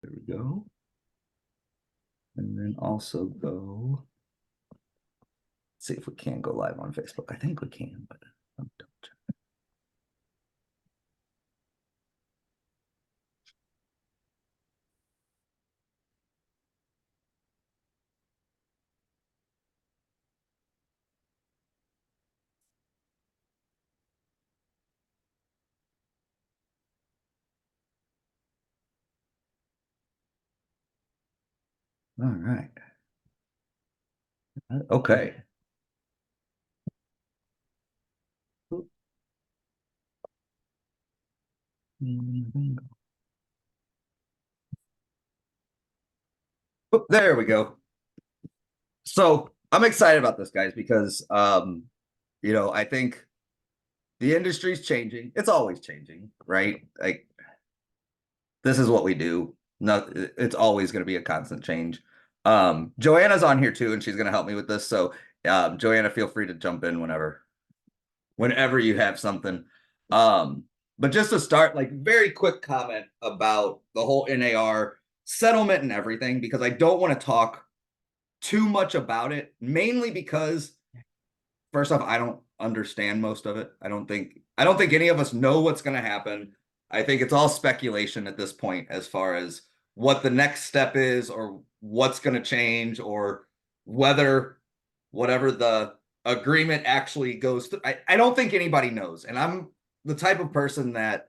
There we go. And then also go, see if we can go live on Facebook. I think we can, but I'm double check. All right. Okay. Oh, there we go. So I'm excited about this, guys, because I think the industry's changing. It's always changing, right? Like this is what we do. Not it's always going to be a constant change. Joanna's on here too, and she's going to help me with this. So Joanna, feel free to jump in whenever you have something. Um, but just to start, like very quick comment about the whole NAR settlement and everything, because I don't want to talk too much about it, mainly because first off, I don't understand most of it. I don't think any of us know what's going to happen. I think it's all speculation at this point as far as what the next step is or what's going to change or whether whatever the agreement actually goes through. I don't think anybody knows. And I'm the type of person that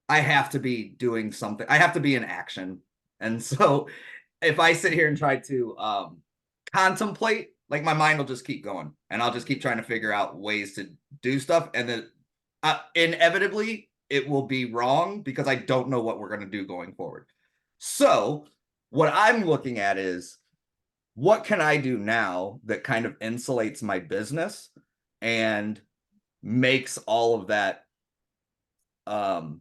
I have to be doing something. I have to be in action. And so if I sit here and try to contemplate, like my mind will just keep going and I'll just keep trying to figure out ways to do stuff. And then inevitably it will be wrong because I don't know what we're going to do going forward. So what I'm looking at is what can I do now that kind of insulates my business and makes all of that, um,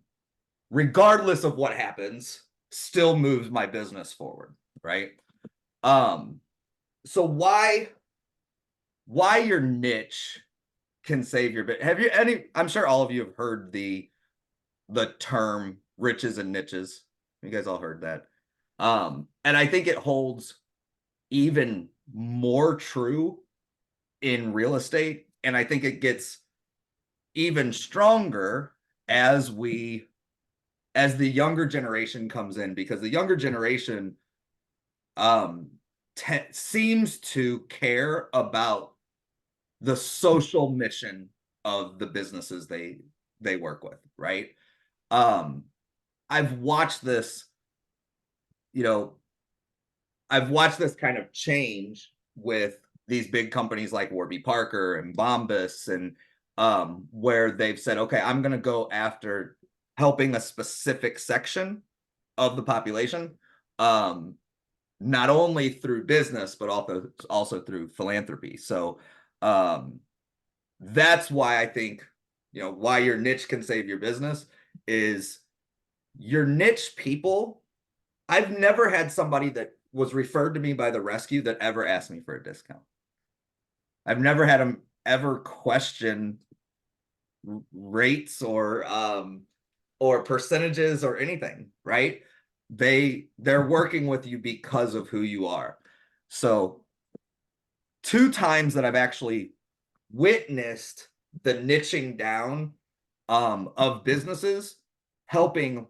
regardless of what happens, still moves my business forward, right? Um, so why your niche can save your bit. Have you any? I'm sure all of you have heard the term riches and niches. You guys all heard that. And I think it holds even more true in real estate. And I think it gets even stronger as the younger generation comes in, because the younger generation um seems to care about the social mission of the businesses they work with, right? um I've watched this, you know, I've watched this kind of change with these big companies like Warby Parker and Bombas, and where they've said, okay, I'm going to go after helping a specific section of the population, um, not only through business but also through philanthropy. So um, that's why I think, why your niche can save your business is your niche people. I've never had somebody that was referred to me by the rescue that ever asked me for a discount. I've never had them ever question rates or percentages or anything, right? They're working with you because of who you are. So two times that I've actually witnessed the niching down of businesses helping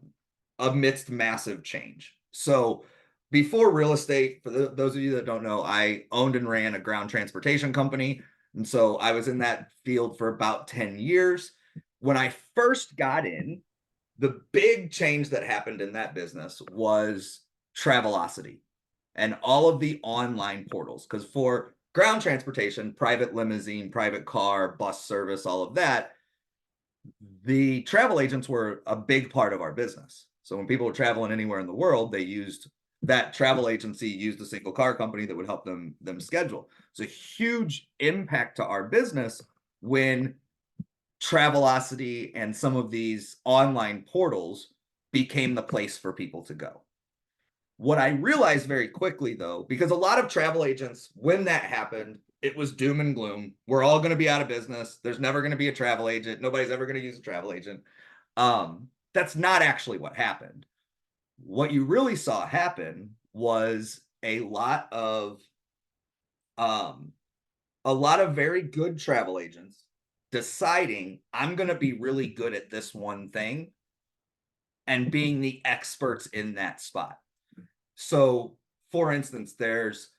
amidst massive change. So before real estate, for those of you that don't know, I owned and ran a ground transportation company. And so I was in that field for about 10 years. When I first got in, the big change that happened in that business was Travelocity and all of the online portals. Because for ground transportation, private limousine, private car, bus service, all of that, the travel agents were a big part of our business. So when people were traveling anywhere in the world, they used that travel agency, used a single car company that would help them schedule. It's a huge impact to our business when Travelocity and some of these online portals became the place for people to go. What I realized very quickly, though, because a lot of travel agents, when that happened, it was doom and gloom. We're all going to be out of business. There's never going to be a travel agent. Nobody's ever going to use a travel agent. That's not actually what happened. What you really saw happen was um a lot of very good travel agents deciding I'm going to be really good at this one thing and being the experts in that spot. So, for instance, there's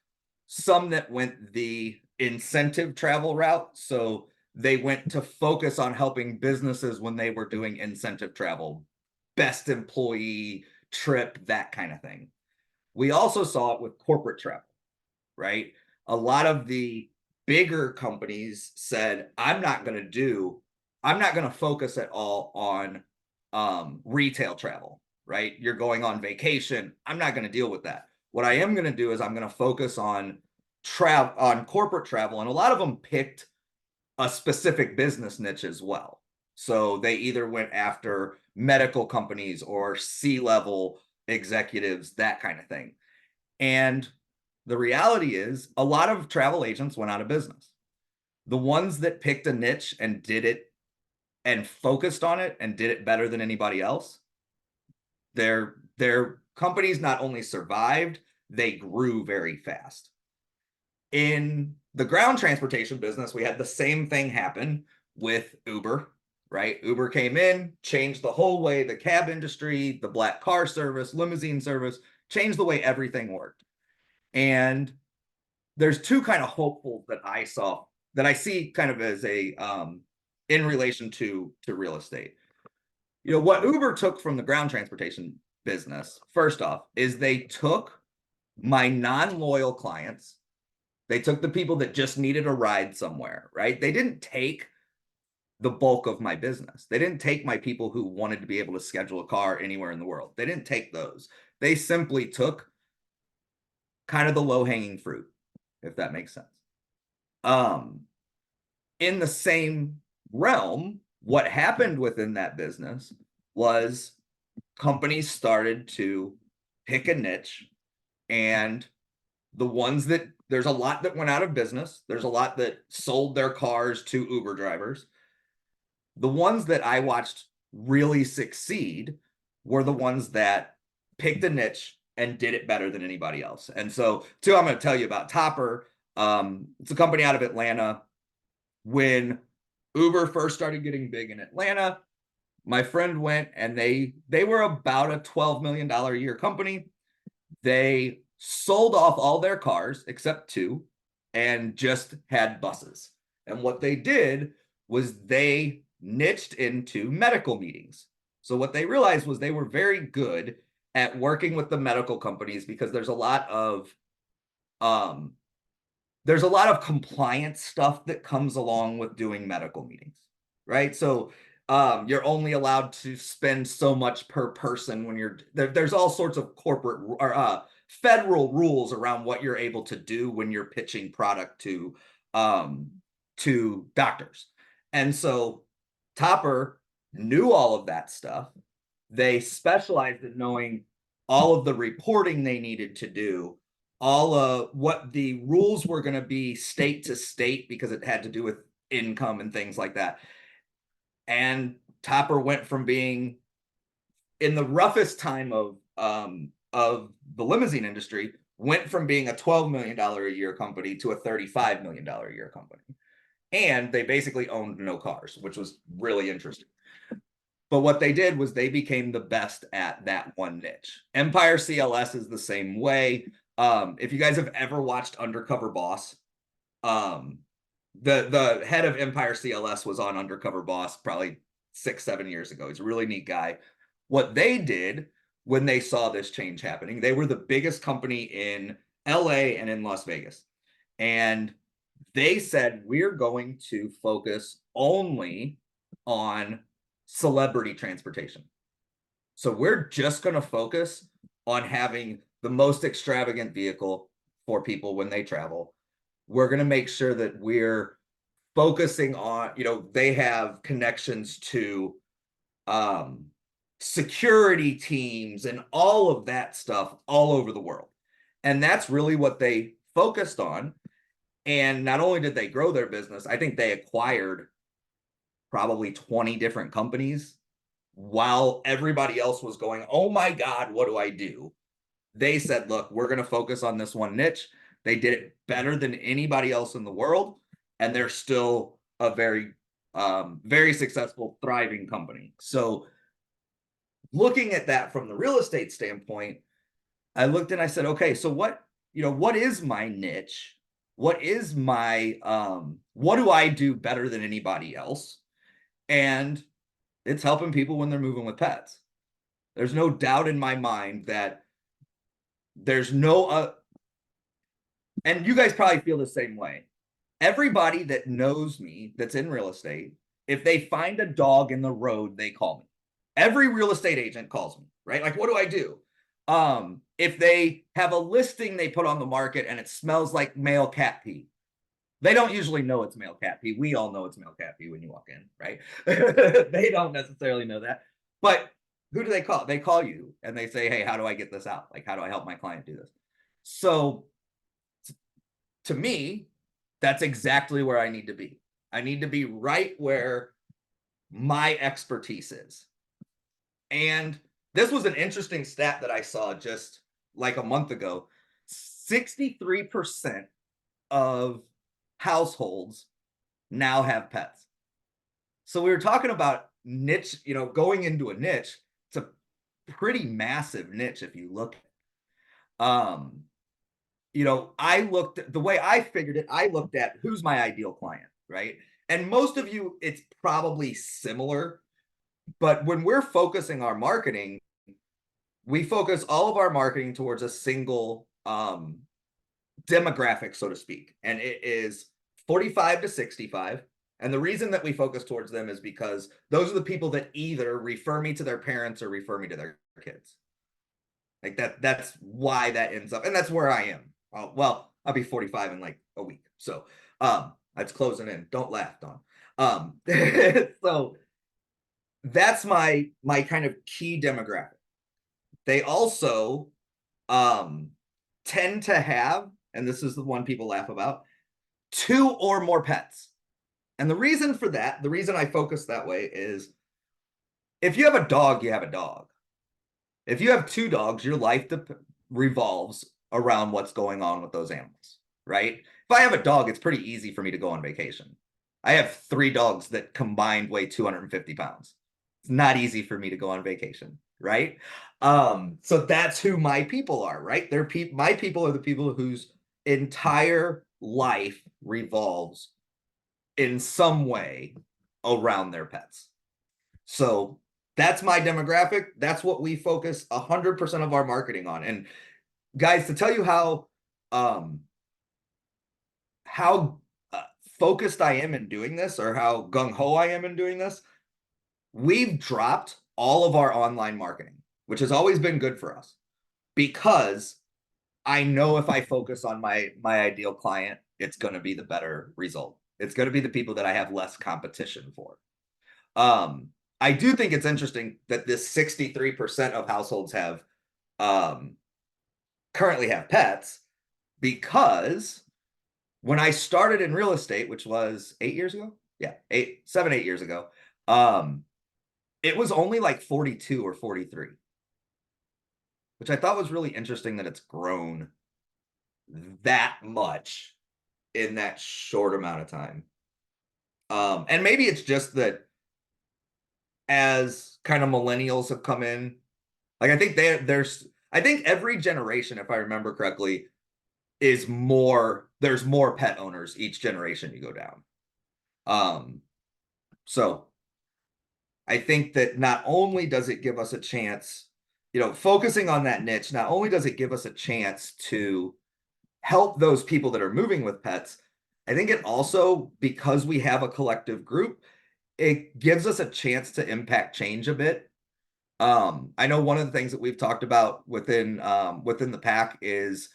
some that went the incentive travel route. So they went to focus on helping businesses when they were doing incentive travel, best employee trip, that kind of thing. We also saw it with corporate travel, right? A lot of the bigger companies said, I'm not going to focus at all on retail travel, right? You're going on vacation. I'm not going to deal with that. What I am going to do is I'm going to focus on corporate travel. And a lot of them picked a specific business niche as well. So they either went after medical companies or C-level executives, that kind of thing. And the reality is, a lot of travel agents went out of business. The ones that picked a niche and did it and focused on it and did it better than anybody else, their companies not only survived, they grew very fast. In the ground transportation business, we had the same thing happen with Uber, right? Uber came in, changed the whole way the cab industry, the black car service, limousine service, changed the way everything worked. And there's two kind of hopefuls that I see kind of as a in relation to real estate. You know, what Uber took from the ground transportation business, first off, is they took my non-loyal clients. They took the people that just needed a ride somewhere, right? They didn't take the bulk of my business. They didn't take my people who wanted to be able to schedule a car anywhere in the world. They didn't take those. They simply took kind of the low-hanging fruit, if that makes sense. Um, in the same realm, what happened within that business was companies started to pick a niche, and the ones that there's a lot that went out of business, there's a lot that sold their cars to Uber drivers. The ones that I watched really succeed were the ones that picked a niche and did it better than anybody else. And so, two, I'm going to tell you about Topper. It's a company out of Atlanta. When Uber first started getting big in Atlanta, my friend went and they were about a $12 million a year company. They sold off all their cars except two and just had buses. And what they did was they niched into medical meetings. So what they realized was they were very good at working with the medical companies because um there's a lot of compliance stuff that comes along with doing medical meetings, right? So you're only allowed to spend so much per person when there's all sorts of corporate or federal rules around what you're able to do when you're pitching product um, to doctors. And so Topper knew all of that stuff. They specialized in knowing all of the reporting they needed to do, all of what the rules were going to be state to state because it had to do with income and things like that. And Topper went from being in the roughest time of the limousine industry, went from being a $12 million a year company to a $35 million a year company. And they basically owned no cars, which was really interesting. But what they did was they became the best at that one niche. Empire CLS is the same way. If you guys have ever watched Undercover Boss, um, the head of Empire CLS was on Undercover Boss probably 6-7 years ago. He's a really neat guy. What they did when they saw this change happening, they were the biggest company in LA and in Las Vegas. And they said, we're going to focus only on celebrity transportation. So we're just going to focus on having the most extravagant vehicle for people when they travel. We're going to make sure that we're focusing on, they have connections to um, security teams and all of that stuff all over the world. And that's really what they focused on. And not only did they grow their business, I think they acquired probably 20 different companies while everybody else was going, oh my God, what do I do? They said, look, we're going to focus on this one niche. They did it better than anybody else in the world. And they're still a very successful, thriving company. So looking at that from the real estate standpoint, I looked and I said, okay, so what is my niche? What is my, what do I do better than anybody else? And it's helping people when they're moving with pets. There's no doubt in my mind that there's no, and you guys probably feel the same way. Everybody that knows me that's in real estate, if they find a dog in the road, they call me. Every real estate agent calls me, right? Like, what do I do? If they have a listing they put on the market and it smells like male cat pee, they don't usually know it's male cat pee. We all know it's male cat pee when you walk in, right? They don't necessarily know that. But who do they call? They call you and they say, hey, how do I get this out? Like, how do I help my client do this? So to me, that's exactly where I need to be. I need to be right where my expertise is. And this was an interesting stat that I saw just like a month ago. 63% of households now have pets. So we were talking about niche, going into a niche. It's a pretty massive niche if you look. Um, I looked at the way I figured it, I looked at who's my ideal client, right? And most of you, it's probably similar, but when we're focusing our marketing, we focus all of our marketing towards a single demographic, so to speak, and it is 45 to 65. And the reason that we focus towards them is because those are the people that either refer me to their parents or refer me to their kids. Like that's why that ends up, and that's where I am. Well, I'll be 45 in like a week. So that's closing in. Don't laugh, Don. So that's my kind of key demographic. They also tend to have, and this is the one people laugh about, 2 or more pets. And the reason for that, the reason I focus that way is if you have a dog, you have a dog. If you have 2 dogs, your life revolves around what's going on with those animals, right? If I have a dog, it's pretty easy for me to go on vacation. I have 3 dogs that combined weigh 250 pounds. It's not easy for me to go on vacation, right? So that's who my people are, right? My people are the people whose entire life revolves in some way around their pets. So that's my demographic. That's what we focus 100% of our marketing on. And guys, to tell you how focused I am in doing this, or how gung-ho I am in doing this, we've dropped all of our online marketing, which has always been good for us, because I know if I focus on my ideal client, it's going to be the better result. It's going to be the people that I have less competition for. I do think it's interesting that this 63% of households have currently have pets, because when I started in real estate, which was 8 years ago, 8 years ago, it was only like 42 or 43, which I thought was really interesting that it's grown that much in that short amount of time. And maybe it's just that as kind of millennials have come in, like I think I think every generation, if I remember correctly, there's more pet owners each generation you go down. So I think that not only does it give us a chance, focusing on that niche, not only does it give us a chance to help those people that are moving with pets, I think it also, because we have a collective group, it gives us a chance to impact change a bit. I know one of the things that we've talked about within the pack is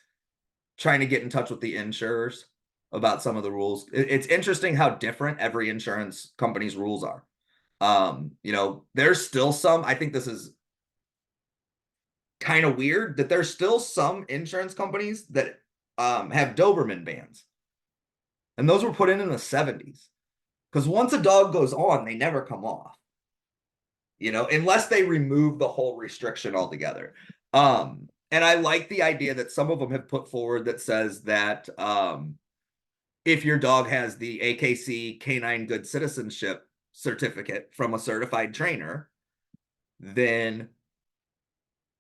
trying to get in touch with the insurers about some of the rules. It's interesting how different every insurance company's rules are. There's still some, I think this is kind of weird, that there's still some insurance companies that have Doberman bans. And those were put in the 70s. Because once a dog goes on, they never come off. unless they remove the whole restriction altogether. And I like the idea that some of them have put forward that says that if your dog has the AKC Canine Good Citizenship certificate from a certified trainer, then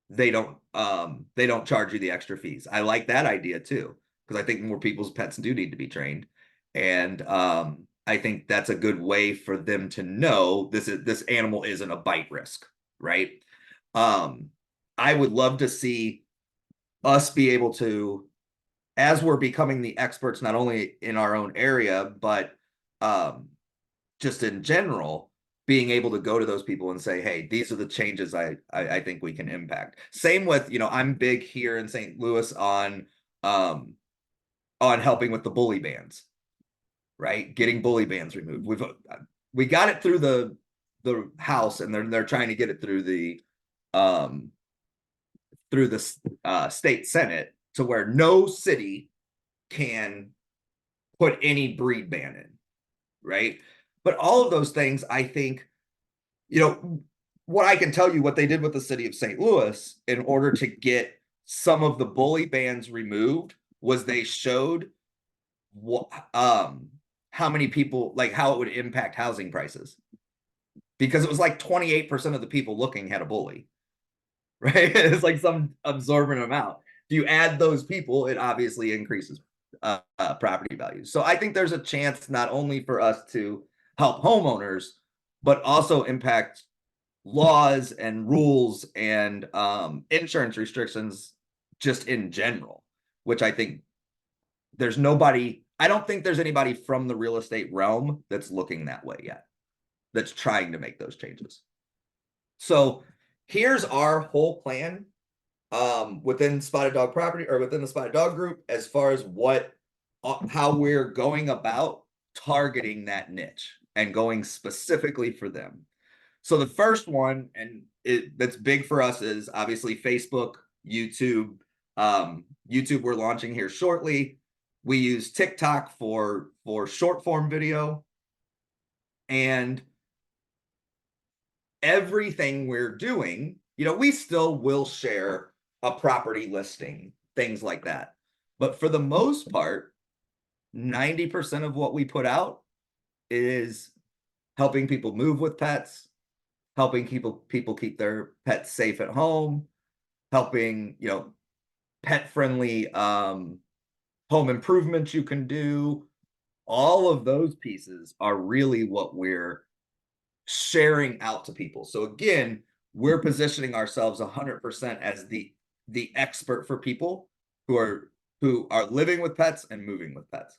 they don't charge you the extra fees. I like that idea too, because I think more people's pets do need to be trained. And I think that's a good way for them to know this animal isn't a bite risk, right? I would love to see us be able to, as we're becoming the experts not only in our own area, but just in general, being able to go to those people and say, hey, these are the changes I think we can impact. Same with, I'm big here in St. Louis on helping with the bully bans, right? Getting bully bans removed. We got it through the House, and they're trying to get it through the state Senate, to where no city can put any breed ban in, right? But all of those things, I think, what I can tell you, what they did with the city of St. Louis in order to get some of the bully bans removed was they showed what how many people, like how it would impact housing prices, because it was like 28% of the people looking had a bully, right? It's like some absorbent amount. If you add those people, it obviously increases property values. So I think there's a chance not only for us to help homeowners, but also impact laws and rules and insurance restrictions just in general, which I think I don't think there's anybody from the real estate realm that's looking that way yet, that's trying to make those changes. So here's our whole plan within Spotted Dog Property, or within the Spotted Dog Group, as far as how we're going about targeting that niche and going specifically for them. So the first one, and that's big for us, is obviously Facebook, YouTube. YouTube we're launching here shortly. We use TikTok for short form video, and everything we're doing, we still will share a property listing, things like that. But for the most part, 90% of what we put out is helping people move with pets, helping people keep their pets safe at home, helping, pet friendly home improvements you can do. All of those pieces are really what we're sharing out to people. So again, we're positioning ourselves 100% as the expert for people who are living with pets and moving with pets.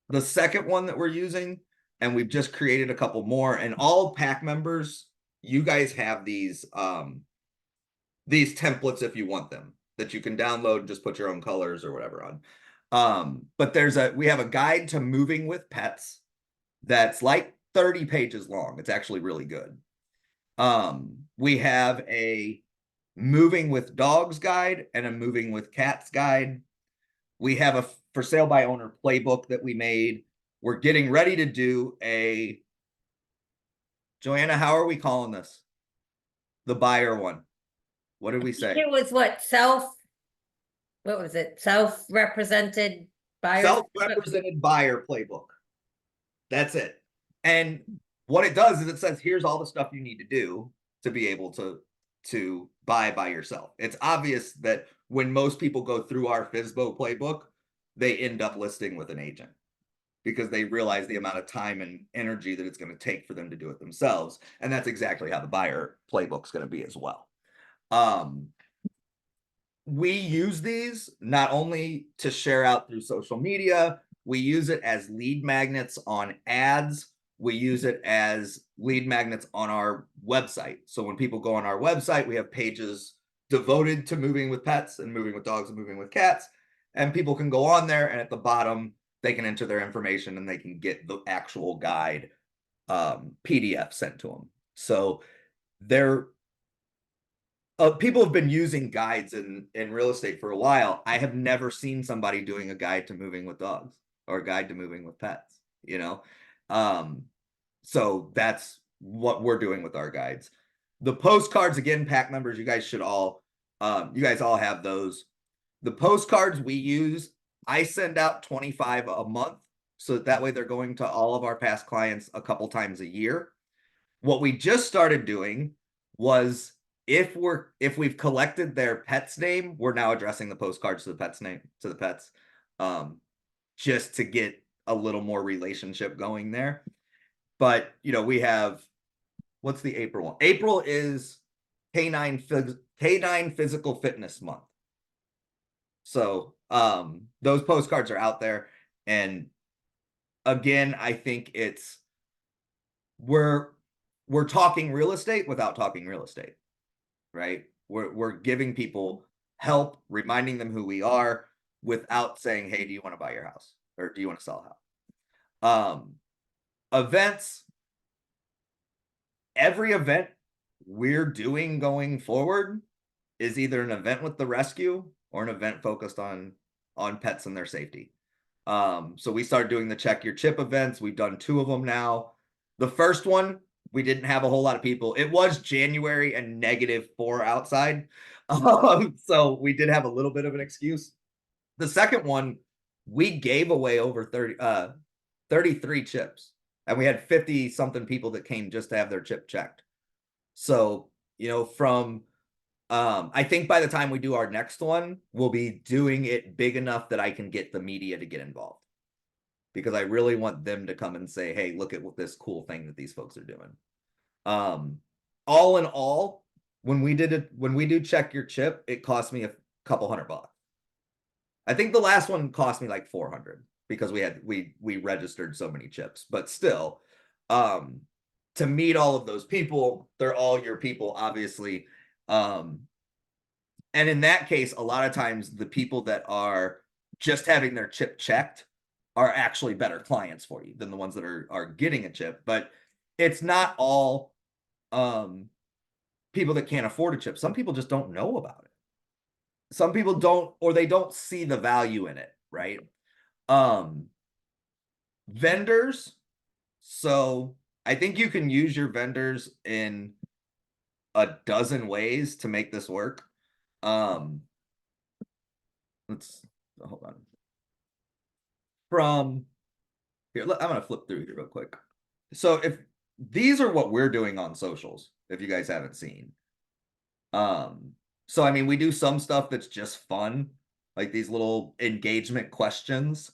The second one that we're using, and we've just created a couple more, and all pack members, you guys have these templates if you want them, that you can download and just put your own colors or whatever on. But we have a guide to moving with pets that's like 30 pages long. It's actually really good. We have a moving with dogs guide and a moving with cats guide. We have a for sale by owner playbook that we made. We're getting ready to do Joanna, how are we calling this? The buyer one. What did we say? It was what was it? Self-represented buyer? Self-represented buyer playbook. That's it. And what it does is it says, here's all the stuff you need to do to be able to buy by yourself. It's obvious that when most people go through our FSBO playbook, they end up listing with an agent, because they realize the amount of time and energy that it's going to take for them to do it themselves. And that's exactly how the buyer playbook's going to be as well. We use these not only to share out through social media, we use it as lead magnets on ads. We use it as lead magnets on our website. So when people go on our website, we have pages devoted to moving with pets and moving with dogs and moving with cats. And people can go on there, and at the bottom, they can enter their information and they can get the actual guide PDF sent to them. So people have been using guides in real estate for a while. I have never seen somebody doing a guide to moving with dogs or a guide to moving with pets, So what we're doing with our guides. The postcards, again, pack members, you guys all have those. The postcards we use, I send out 25 a month. So that way they're going to all of our past clients a couple times a year. What we just started doing was if we've collected their pet's name, we're now addressing the postcards to the pet's name, to the pets. Just to get a little more relationship going there. But we have, what's the April one? April is canine physical fitness month. So those postcards are out there. And again, I think we're talking real estate without talking real estate, right? We're giving people help, reminding them who we are without saying, hey, do you want to buy your house? Or do you want to sell a house? Events, every event we're doing going forward is either an event with the rescue or an event focused on pets and their safety. So we started doing the check your chip events. We've done 2 of them now. The first one, we didn't have a whole lot of people. It was January and -4 outside. So we did have a little bit of an excuse. The second one, we gave away over 33 chips, and we had 50 something people that came just to have their chip checked. So, from I think by the time we do our next one, we'll be doing it big enough that I can get the media to get involved. Because I really want them to come and say, hey, look at what this cool thing that these folks are doing. All in all, when we do check your chip, it cost me a couple $100. I think the last one cost me like 400 because we registered so many chips, but still, to meet all of those people, they're all your people, obviously. And in that case, a lot of times the people that are just having their chip checked are actually better clients for you than the ones that are getting a chip. But it's not all people that can't afford a chip. Some people just don't know about it. Some people don't, or they don't see the value in it, right? Vendors. So I think you can use your vendors in a dozen ways to make this work. Let's hold on. From here, I'm going to flip through here real quick. So if these are what we're doing on socials, if you guys haven't seen. So I mean, we do some stuff that's just fun, like these little engagement questions.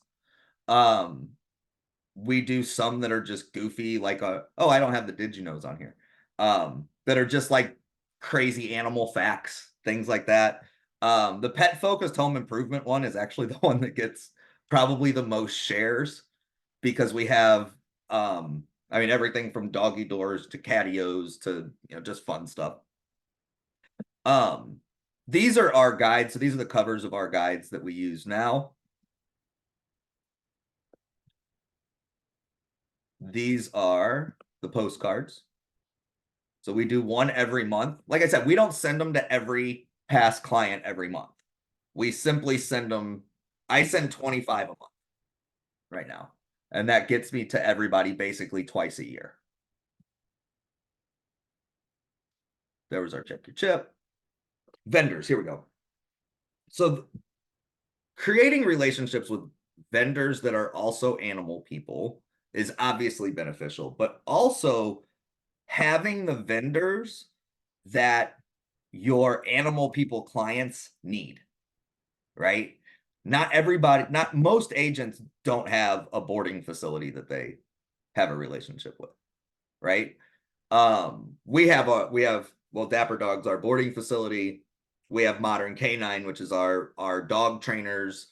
We do some that are just goofy, like oh, I don't have the did you knows on here. That are just like crazy animal facts, things like that. The pet focused home improvement one is actually the one that gets probably the most shares because we have I mean everything from doggy doors to catios to just fun stuff. These are our guides. So these are the covers of our guides that we use now. These are the postcards. So we do one every month. Like I said, we don't send them to every past client every month. We simply send them, I send 25 a month right now. And that gets me to everybody basically twice a year. There was our check your chip. Vendors, here we go. So creating relationships with vendors that are also animal people is obviously beneficial, but also having the vendors that your animal people clients need, right? Not most agents don't have a boarding facility that they have a relationship with, right? We have Dapper Dog's our boarding facility. We have Modern Canine, which is our dog trainers,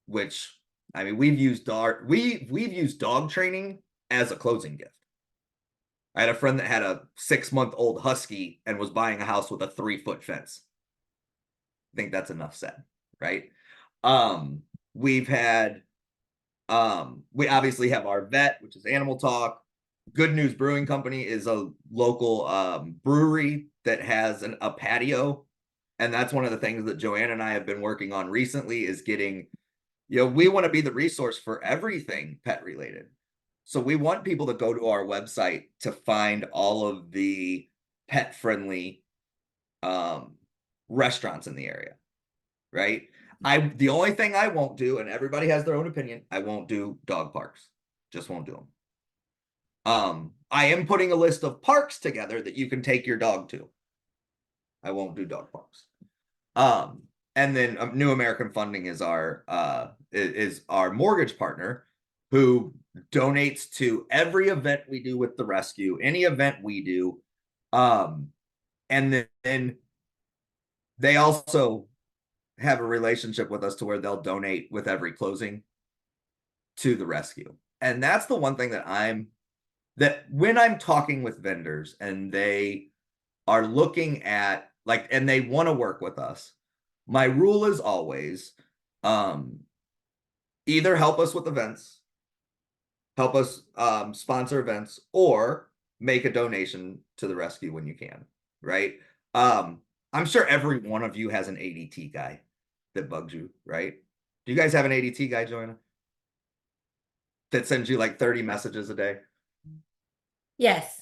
which I mean we've used dog training as a closing gift. I had a friend that had a 6-month-old husky and was buying a house with a 3-foot fence. I think that's enough said, right? We've had we obviously have our vet, which is Animal Talk. Good News Brewing Company is a local brewery that has a patio. And that's one of the things that Joanne and I have been working on recently is getting, we want to be the resource for everything pet related. So we want people to go to our website to find all of the pet friendly restaurants in the area, right? The only thing I won't do, and everybody has their own opinion, I won't do dog parks. Just won't do them. I am putting a list of parks together that you can take your dog to. I won't do dog parks. And then New American Funding is our mortgage partner who donates to every event we do with the rescue, any event we do. And then they also have a relationship with us to where they'll donate with every closing to the rescue. And that's the one thing that when I'm talking with vendors and they are looking at like, and they want to work with us, my rule is always either help us with events, help us sponsor events, or make a donation to the rescue when you can, right? I'm sure every one of you has an ADT guy that bugs you, right? Do you guys have an ADT guy, Joanna? That sends you like 30 messages a day? Yes,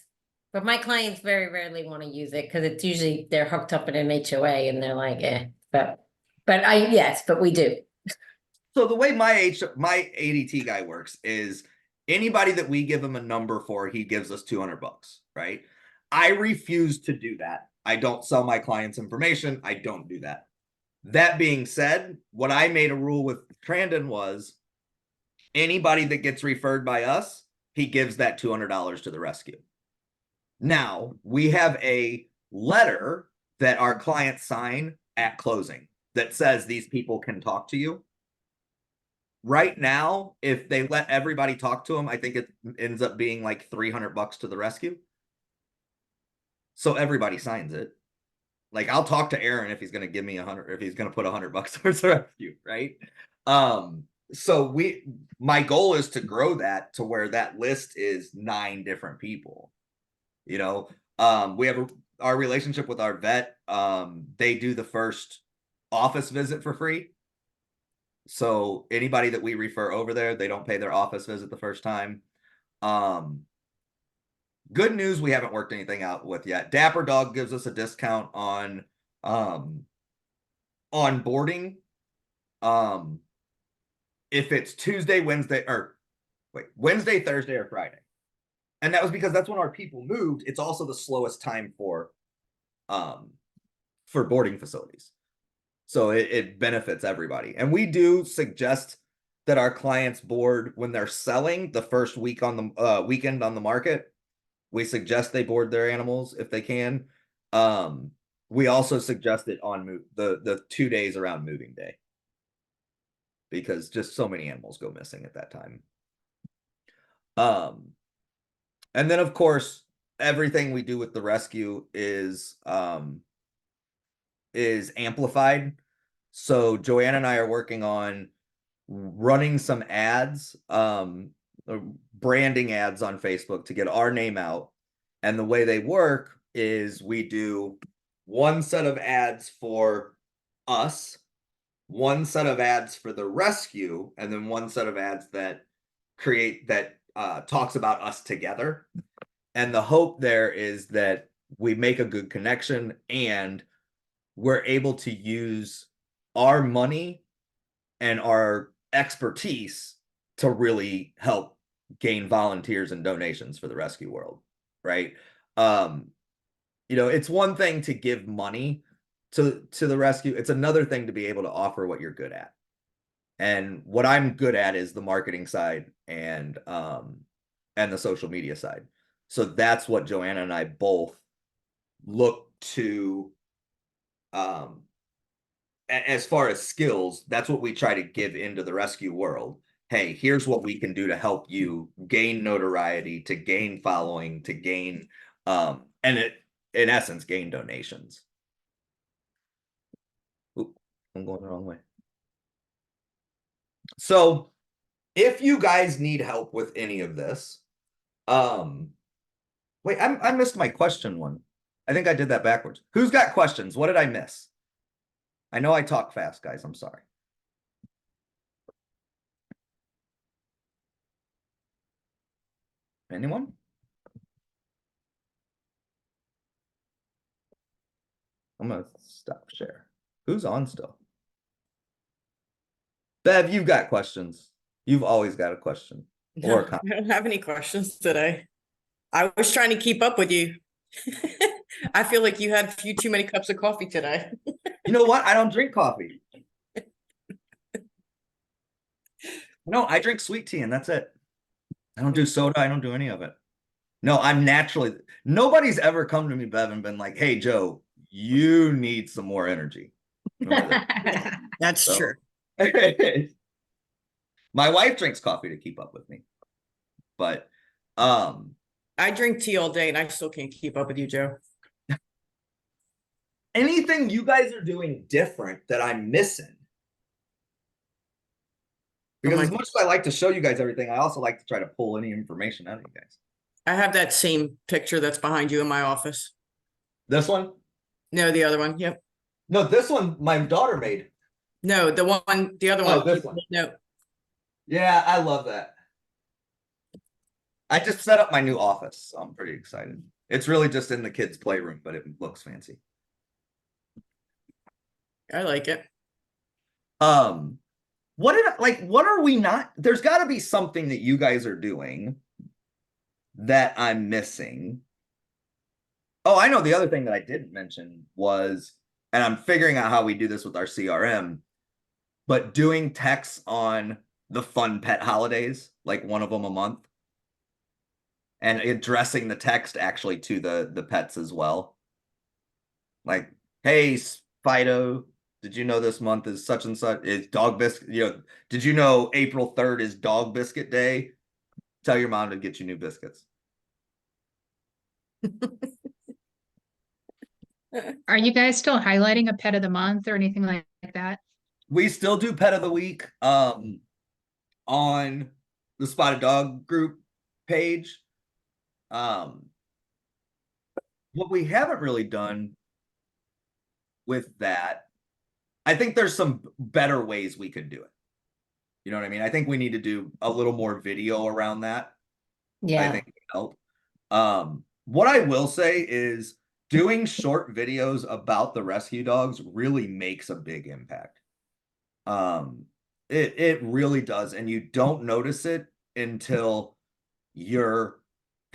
but my clients very rarely want to use it because it's usually they're hooked up in an HOA and they're like, eh. But we do. So the way my ADT guy works is anybody that we give him a number for, he gives us $200, right? I refuse to do that. I don't sell my clients information. I don't do that. That being said, what I made a rule with Trandon was anybody that gets referred by us, he gives that $200 to the rescue. Now, we have a letter that our clients sign at closing that says these people can talk to you. Right now, if they let everybody talk to them, I think it ends up being like $300 to the rescue. So everybody signs it. Like I'll talk to Aaron if he's going to give me 100, if he's going to put $100 towards the rescue, right? So my goal is to grow that to where that list is 9 different people. You know, we have our relationship with our vet. They do the first office visit for free. So anybody that we refer over there, they don't pay their office visit the first time. Good news, we haven't worked anything out with yet. Dapper Dog gives us a discount on onboarding. If it's Tuesday, Wednesday, or Wednesday, Thursday, or Friday. And that was because that's when our people moved. It's also the slowest time for boarding facilities. So it benefits everybody. And we do suggest that our clients board when they're selling the first week on the weekend on the market. We suggest they board their animals if they can. We also suggest it on the 2 days around moving day because just so many animals go missing at that time. And then of course, everything we do with the rescue is amplified. So Joanna and I are working on running some ads, branding ads on Facebook to get our name out. And the way they work is we do one set of ads for us, one set of ads for the rescue, and then one set of ads that talks about us together. And the hope there is that we make a good connection and we're able to use our money and our expertise to really help gain volunteers and donations for the rescue world, right? It's one thing to give money to the rescue. It's another thing to be able to offer what you're good at. And what I'm good at is the marketing side and the social media side. So that's what Joanna and I both look to as far as skills, that's what we try to give into the rescue world. Hey, here's what we can do to help you gain notoriety, to gain following, to gain and it in essence gain donations. Oop, I'm going the wrong way. So if you guys need help with any of this, wait, I missed my question one. I think I did that backwards. Who's got questions? What did I miss? I know I talk fast, guys. I'm sorry. Anyone? I'm gonna stop share. Who's on still? Bev, you've got questions. You've always got a question or No, a comment. I don't have any questions today. I was trying to keep up with you. I feel like you had a few too many cups of coffee today. You know what? I don't drink coffee. No, I drink sweet tea and that's it. I don't do soda. I don't do any of it. No, I'm naturally, nobody's ever come to me, Bev, and been like, hey, Joe, you need some more energy. That's So- true. My wife drinks coffee to keep up with me. But I drink tea all day and I still can't keep up with you, Joe. anything you guys are doing different that I'm missing? Because as much as I like to show you guys everything, I also like to try to pull any information out of you guys. I have that same picture that's behind you in my office. This one? No, the other one. Yep. No, this one my daughter made. No, the other Oh, one. this one. No. Yeah, I love that. I just set up my new office, so I'm pretty excited. It's really just in the kids' playroom, but it looks fancy. I like it. What are we not? There's got to be something that you guys are doing that I'm missing. Oh, I know the other thing that I didn't mention was, and I'm figuring out how we do this with our CRM, but doing texts on the fun pet holidays, like one of them a month, and addressing the text actually to the pets as well. Like, hey, Fido, did you know this month is such and such is dog biscuit? You know, did you know April 3rd is dog biscuit day? Tell your mom to get you new biscuits. Are you guys still highlighting a pet of the month or anything like that? We still do pet of the week on the Spotted Dog group page. What we haven't really done with that, I think there's some better ways we could do it. You know what I mean? I think we need to do a little more video around that. I Yeah, think it would help. What I will say is doing short videos about the rescue dogs really makes a big impact. It really does, and you don't notice it until you're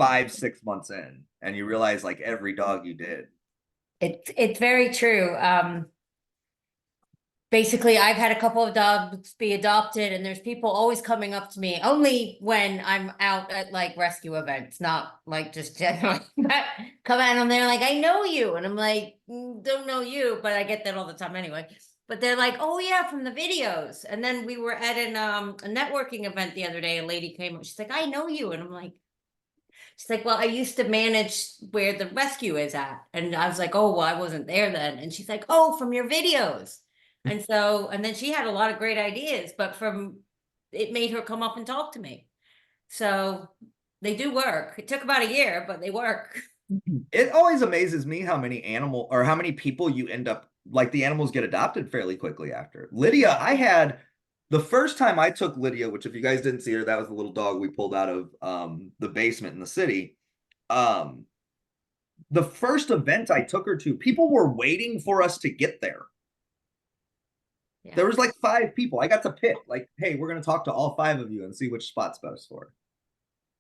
5-6 months in and you realize like every dog you did. it's very true. Basically, I've had a couple of dogs be adopted, and there's people always coming up to me only when I'm out at like rescue events, not like just generally. But come out and they're like, "I know you," and I'm like, "Don't know you," but I get that all the time anyway. But they're like, "Oh yeah, from the videos." And then we were at a networking event the other day. A lady came up. She's like, "I know you," and I'm like. She's like, well, I used to manage where the rescue is at. And I was like, oh, well, I wasn't there then. And she's like, oh, from your videos. And so, and then she had a lot of great ideas, but it made her come up and talk to me. So they do work. It took about a year, but they work. It always amazes me how many people you end up like the animals get adopted fairly quickly after. Lydia, I had the first time I took Lydia, which if you guys didn't see her, that was the little dog we pulled out of the basement in the city. The first event I took her to, people were waiting for us to get there. Yeah. There was like 5 people. I got to pick, like, hey, we're gonna talk to all 5 of you and see which spot's best for her.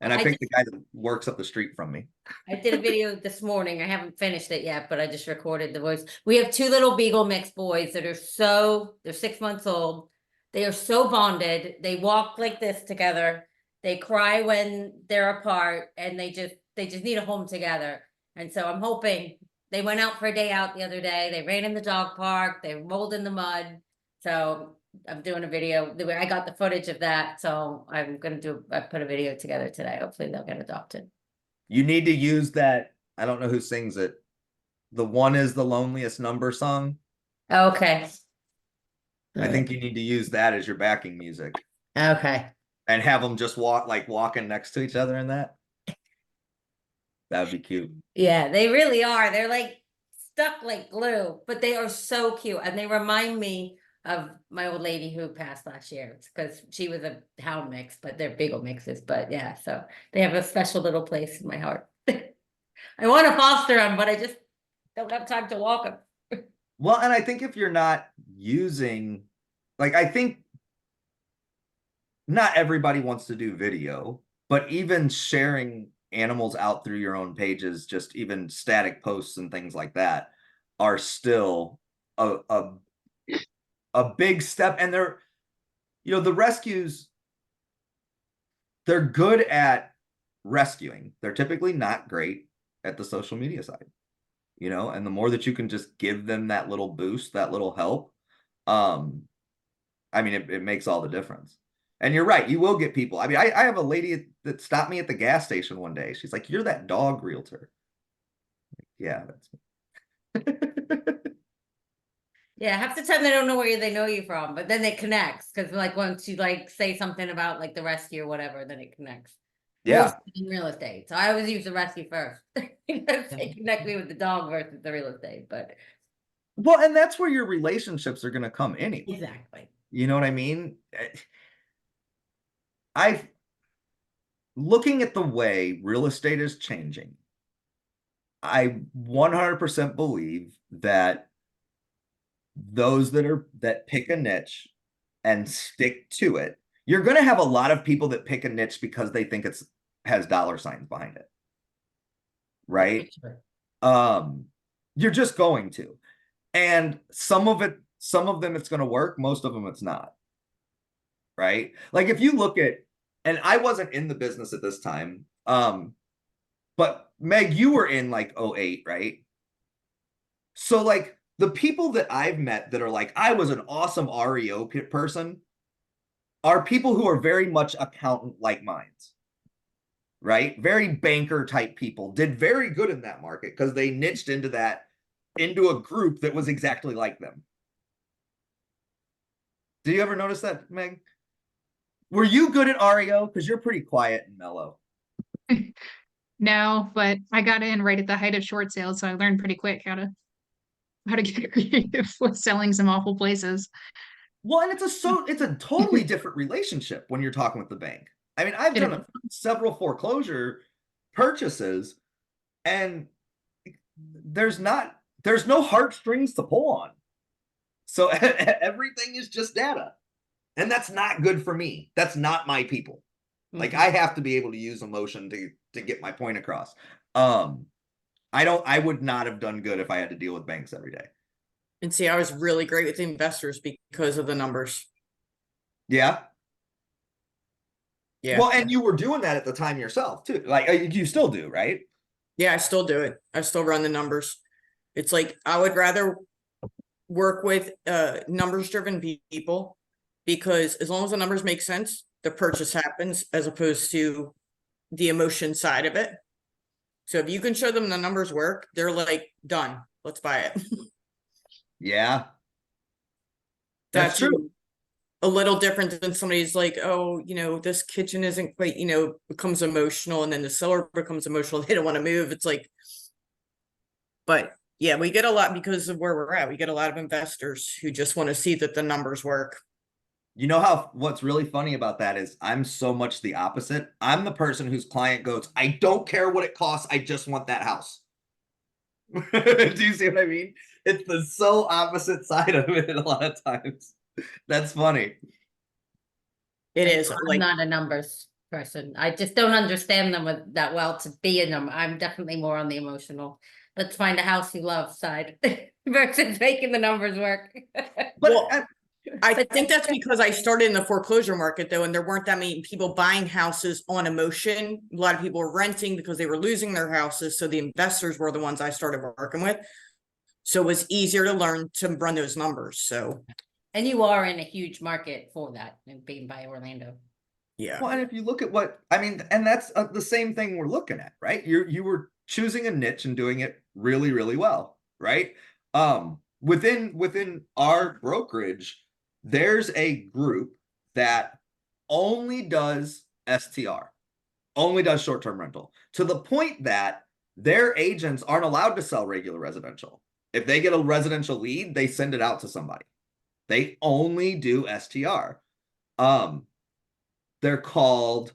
And I picked the guy that works up the street from me. I did a video this morning. I haven't finished it yet, but I just recorded the voice. We have 2 little Beagle mix boys that they're 6 months old. They are so bonded. They walk like this together. They cry when they're apart, and they just need a home together. And so I'm hoping they went out for a day out the other day. They ran in the dog park. They rolled in the mud. So I'm doing a video. I got the footage of that. So I put a video together today. Hopefully they'll get adopted. You need to use that. I don't know who sings it. The One Is the Loneliest Number song. Okay. I think you need to use that as your backing music Okay. and have them just walking next to each other in that. That would be cute. Yeah, they really are. They're like stuck like glue, but they are so cute. And they remind me of my old lady who passed last year. It's because she was a hound mix, but they're beagle mixes. But yeah, so they have a special little place in my heart. I want to foster them, but I just don't have time to walk them. Well, and I think if you're not using, like, I think not everybody wants to do video, but even sharing animals out through your own pages, just even static posts and things like that, are still a big step. And they're, you know, the rescues, they're good at rescuing. They're typically not great at the social media side, you know, and the more that you can just give them that little boost, that little help, I mean, it makes all the difference. And you're right, you will get people. I mean, I have a lady that stopped me at the gas station one day. She's like, "You're that dog realtor." Yeah, that's me. Yeah, half the time they don't know where they know you from, but then it connects because like once you like say something about like the rescue or whatever, then it connects. More Yeah. so in real estate. So I always use the rescue first. Because they connect me with the dog versus the real estate, but Well, and that's where your relationships are going to come anyway. exactly. You know what I mean? I've looking at the way real estate is changing. I 100% believe that those that pick a niche and stick to it, you're going to have a lot of people that pick a niche because they think it's has dollar signs behind it. Right? You're just going to. And some of them it's going to work, most of them it's not. Right? Like if you look at, and I wasn't in the business at this time, but Meg, you were in like 08, right? So like the people that I've met that are like, I was an awesome REO person, are people who are very much accountant like minds, right? Very banker type people, did very good in that market because they niched into a group that was exactly like them. Did you ever notice that, Meg? Were you good at REO? Because you're pretty quiet and mellow. No, but I got in right at the height of short sales, so I learned pretty quick how to get creative with selling some awful places. Well, and it's a totally different relationship when you're talking with the bank. I mean, I've It done several foreclosure purchases, and there's no heartstrings to pull on. So everything is just data. And that's not good for me. That's not my people. Like I have to be able to use emotion to get my point across. I would not have done good if I had to deal with banks every day. And see, I was really great with investors because of the numbers. Yeah. Yeah. Well, and you were doing that at the time yourself too. Like you still do, right? Yeah, I still do it. I still run the numbers. It's like I would rather work with numbers driven people because as long as the numbers make sense, the purchase happens as opposed to the emotion side of it. So if you can show them the numbers work, they're like, done. Let's buy it. Yeah. That's true. A little different than somebody's like, oh, this kitchen isn't quite, becomes emotional, and then the seller becomes emotional. They don't want to move. It's like, but yeah, we get a lot because of where we're at. We get a lot of investors who just want to see that the numbers work. You know what's really funny about that is I'm so much the opposite. I'm the person whose client goes, I don't care what it costs. I just want that house. Do you see what I mean? It's the so opposite side of it a lot of times. That's funny. It is I'm like, not a numbers person. I just don't understand them that well to be a number. I'm definitely more on the emotional. Let's find a house you love side versus making the numbers work. But well, I think that's because I started in the foreclosure market though, and there weren't that many people buying houses on emotion. A lot of people were renting because they were losing their houses. So the investors were the ones I started working with. So it was easier to learn to run those numbers. So. And you are in a huge market for that and being by Orlando. Yeah. Well, and if you look at what I mean, and that's the same thing we're looking at, right? You were choosing a niche and doing it really, really well, right? Within our brokerage, there's a group that only does STR, only does short-term rental, to the point that their agents aren't allowed to sell regular residential. If they get a residential lead, they send it out to somebody. They only do STR. They're called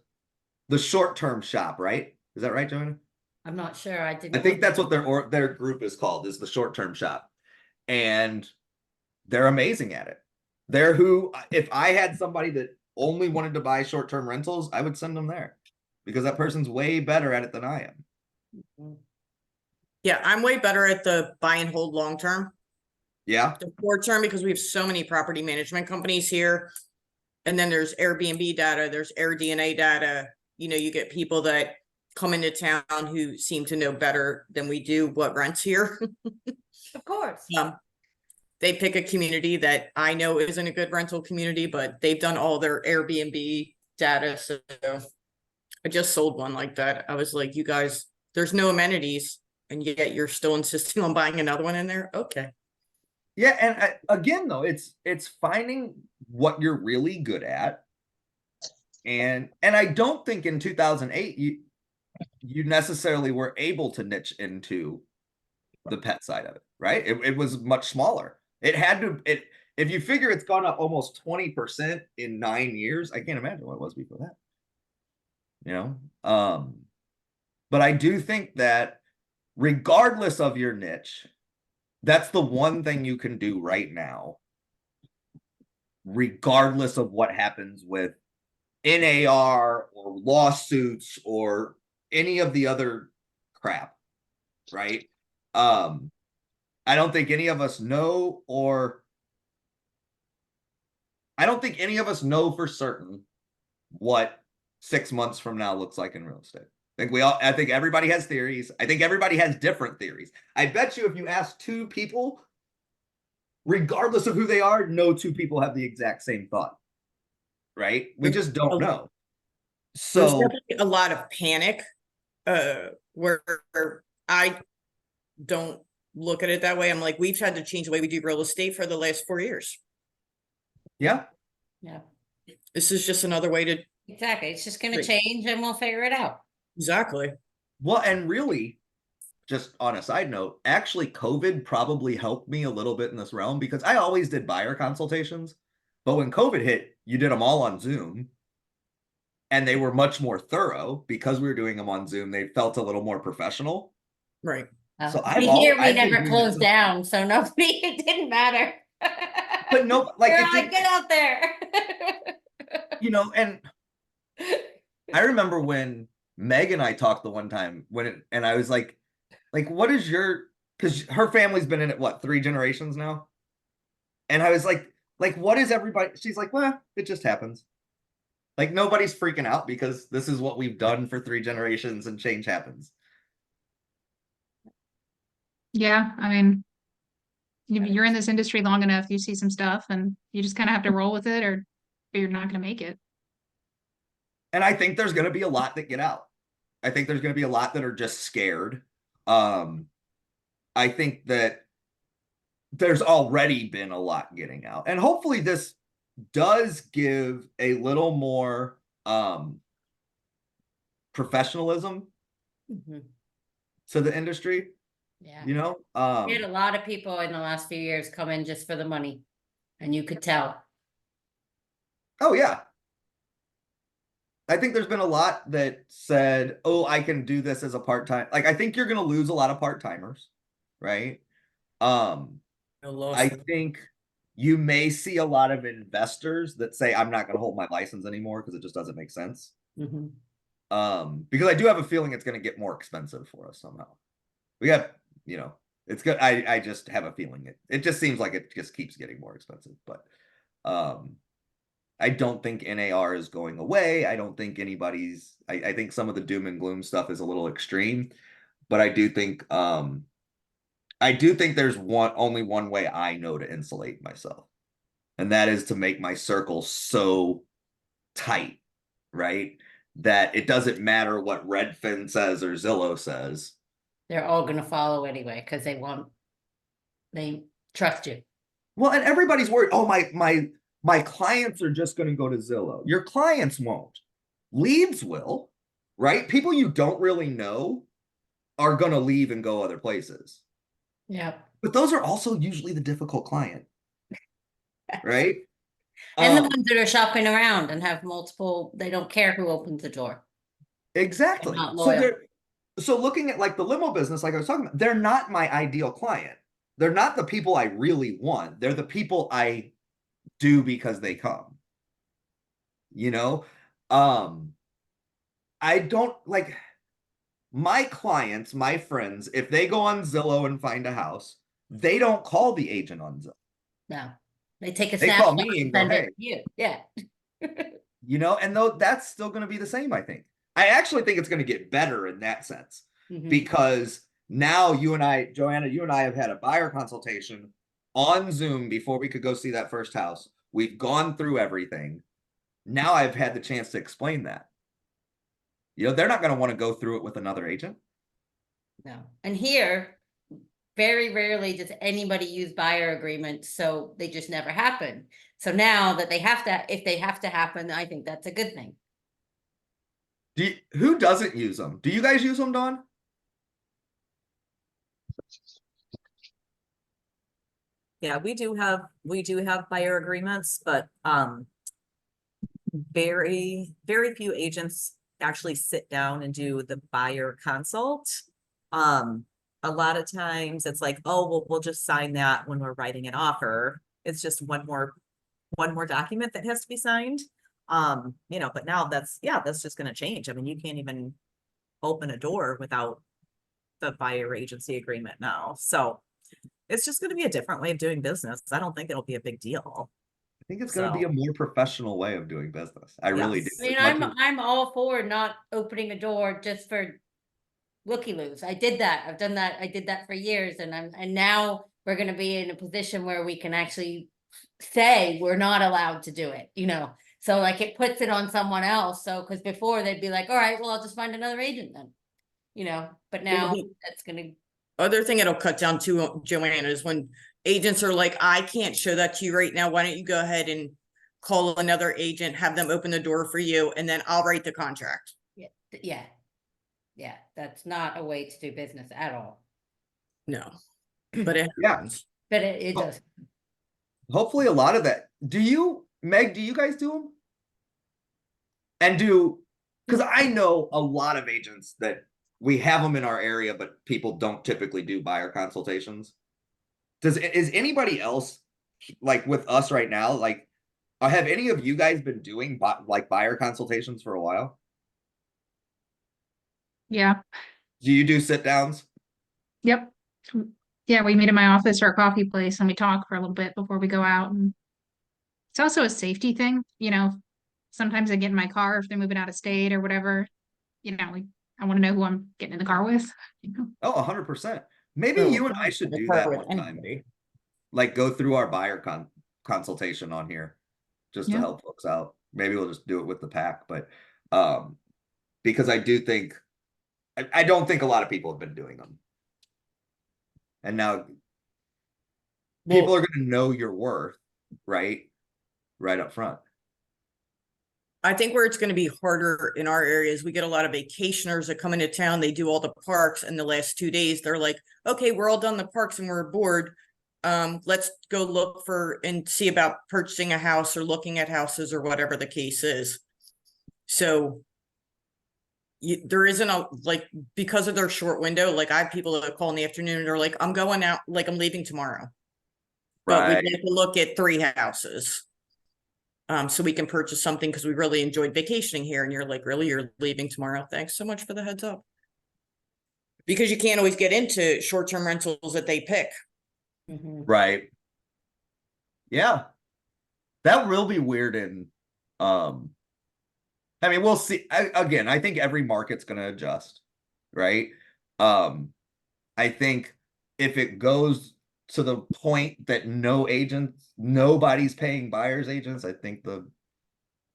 the short-term shop, right? Is that right, Joanna? I'm not sure. I didn't. I think look that's at what their group is called, is the short-term shop. And they're amazing at it. They're who, if I had somebody that only wanted to buy short-term rentals, I would send them there because that person's way better at it than I am. it. Yeah, I'm way better at the buy and hold long term. Yeah. The short term, because we have so many property management companies here. And then there's Airbnb data, there's AirDNA data. You know, you get people that come into town who seem to know better than we do what rents here. Of course. They pick a community that I know isn't a good rental community, but they've done all their Airbnb data. So I just sold one like that. I was like, you guys, there's no amenities, and yet you're still insisting on buying another one in there. Okay. Yeah, and again though, it's finding what you're really good at. And I don't think in 2008 you necessarily were able to niche into the pet side of it, right? It was much smaller. It had to if you figure it's gone up almost 20% in 9 years, I can't imagine what it was before that. You know? But I do think that regardless of your niche, that's the one thing you can do right now, regardless of what happens with NAR or lawsuits or any of the other crap, right? I don't think any of us know, or I don't think any of us know for certain what 6 months from now looks like in real estate. I think everybody has theories. I think everybody has different theories. I bet you if you ask two people, regardless of who they are, no two people have the exact same thought. Right? We just don't know. There's So definitely a lot of panic, where I don't look at it that way. I'm like, we've had to change the way we do real estate for the last 4 years. yeah. Yeah, This is just another way to exactly. It's just gonna Right. change and we'll figure it out. exactly. Well, and really, just on a side note, actually, COVID probably helped me a little bit in this realm because I always did buyer consultations. But when COVID hit, you did them all on Zoom. And they were much more thorough because we were doing them on Zoom. They felt a little more professional. Right. So Here we I've been never doing closed this- down, so nobody, it didn't matter. But no, like They're it like, did, get out there. you know, and I remember when Meg and I talked the one time and I was like, what is because her family's been in it, what, 3 generations now? And I was like, what is everybody? She's like, well, it just happens. Like nobody's freaking out because this is what we've done for 3 generations and change happens. Yeah, I mean, you're in this industry long enough, you see some stuff and you just kind of have to roll with it or you're not going to make it. And I think there's going to be a lot that get out. I think there's going to be a lot that are just scared. I think that there's already been a lot getting out. And hopefully this does give a little more professionalism Mhm. to the industry, Yeah, you know? we had a lot of people in the last few years come in just for the money, and you could tell. Oh yeah. I think there's been a lot that said, oh, I can do this as a part-time. Like I think you're going to lose a lot of part-timers, right? I think you may see a lot of investors that say, I'm not going to hold my license anymore because it just doesn't make sense. Mhm. Because I do have a feeling it's going to get more expensive for us somehow. We have, it's good. I just have a feeling it just seems like it just keeps getting more expensive. But I don't think NAR is going away. I don't think I think some of the doom and gloom stuff is a little extreme, but I do think there's only one way I know to insulate myself. And that is to make my circle so tight, right? That it doesn't matter what Redfin says or Zillow says. They're all gonna follow anyway, because they trust you. Well, and everybody's worried, oh, my clients are just going to go to Zillow. Your clients won't. Leads will, right? People you don't really know are going to leave and go other places. Yeah. But those are also usually the difficult client. right? And the Um, ones that are shopping around and have multiple, they don't care who opens the door. They're exactly. not So loyal. looking at like the limo business, like I was talking about, they're not my ideal client. They're not the people I really want. They're the people I do because they come. You know? Um, I don't like my clients, my friends, if they go on Zillow and find a house, they don't call the agent on Zillow. No, they take a They call snapshot me and and go, send it hey, to you. Yeah. and though that's still going to be the same, I think. I actually think it's going to get better in that sense Mhm. because now you and I, Joanna, you and I have had a buyer consultation on Zoom before we could go see that first house. We've gone through everything. Now I've had the chance to explain that. They're not going to want to go through it with another agent. No, and here, very rarely does anybody use buyer agreements, so they just never happen. So now that they have to, if they have to happen, I think that's a good thing. Who doesn't use them? Do you guys use them, Dawn? Yeah, we do have buyer agreements, but very, very few agents actually sit down and do the buyer consult. A lot of times it's like, oh, well, we'll just sign that when we're writing an offer. It's just one more document that has to be signed. But now that's just gonna change. I mean, you can't even open a door without the buyer agency agreement now. So it's just gonna be a different way of doing business. I don't think it'll be a big deal. I think it's going to be a more professional way of doing business. I really do. Yes. I mean, I'm all for not opening a door just for looky-loos. I did that. I've done that. I did that for years, and now we're gonna be in a position where we can actually say we're not allowed to do it, So like it puts it on someone else. So because before they'd be like, all right, well, I'll just find another agent then. But now the that's gonna other thing it'll cut down to, Joanna, is when agents are like, I can't show that to you right now. Why don't you go ahead and call another agent, have them open the door for you, and then I'll write the contract. yeah, that's not a way to do business at all. No, but it Yeah. happens. But it Oh. does. Hopefully a lot of that. Meg, do you guys do them? And because I know a lot of agents that we have them in our area, but people don't typically do buyer consultations. Is anybody else like with us right now? Like, have any of you guys been doing like buyer consultations for a while? Yeah. Do you do sit downs? Yep. Yeah, we meet in my office or a coffee place and we talk for a little bit before we go out. And it's also a safety thing, Sometimes I get in my car if they're moving out of state or whatever, I want to know who I'm getting in the car with. Oh, 100%. Maybe Oh, you and I should do that with one time. anybody. Like go through our buyer consultation on here just to Yeah. help folks out. Maybe we'll just do it with the pack, but because I do think I don't think a lot of people have been doing them. And now people are going to know your worth, right up front. I think where it's going to be harder in our areas, we get a lot of vacationers that come into town. They do all the parks, and the last 2 days they're like, okay, we're all done the parks and we're bored. Let's go look for and see about purchasing a house or looking at houses or whatever the case is. So there isn't because of their short window, like I have people that call in the afternoon and are like, I'm going out, like I'm leaving tomorrow. But we'd Right. like to look at 3 houses. So we can purchase something because we really enjoyed vacationing here. And you're like, really, you're leaving tomorrow? Thanks so much for the heads up. Because you can't always get into short-term rentals that they pick. Mhm. Right. Yeah. That will be weird I mean, we'll see. Again, I think every market's going to adjust, right? I think if it goes to the point that nobody's paying buyers agents, I think We're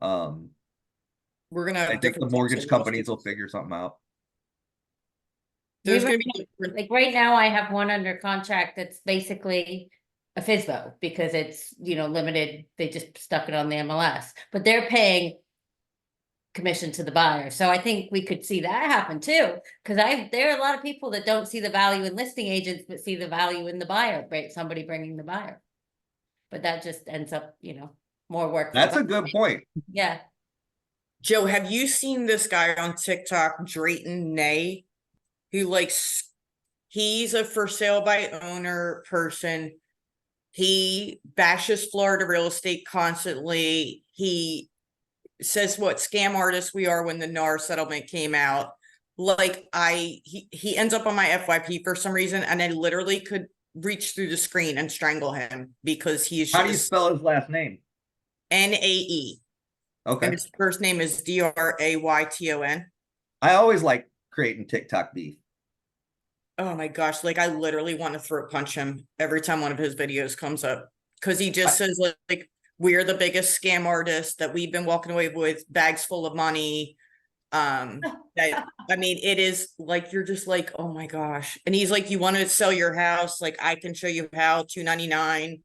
gonna have the different mortgage types of companies will lawsuits. figure something out. There's We gonna were- be different. Like right now, I have one under contract that's basically a FISBO because it's, limited. They just stuck it on the MLS, but they're paying commission to the buyer. So I think we could see that happen too. Because there are a lot of people that don't see the value in listing agents, but see the value in the buyer, right? Somebody bringing the buyer. but that just ends up, you know, more work. for That's a the- good point. Yeah. Joe, have you seen this guy on TikTok, Drayton Nay? Who likes, he's a for sale by owner person. He bashes Florida real estate constantly. He says what scam artists we are when the NAR settlement came out. Like he ends up on my FYP for some reason, and I literally could reach through the screen and strangle him because he's How do you just spell his last name? NAE. And Okay. his first name is DRAYTON. I always like creating TikTok beef. Oh my gosh, like I literally want to throat punch him every time one of his videos comes up. Cause he just says like we're the biggest scam artists, that we've been walking away with bags full of money. That, I mean, it is like you're just like, oh my gosh. And he's like, you want to sell your house? Like I can show you how, $299.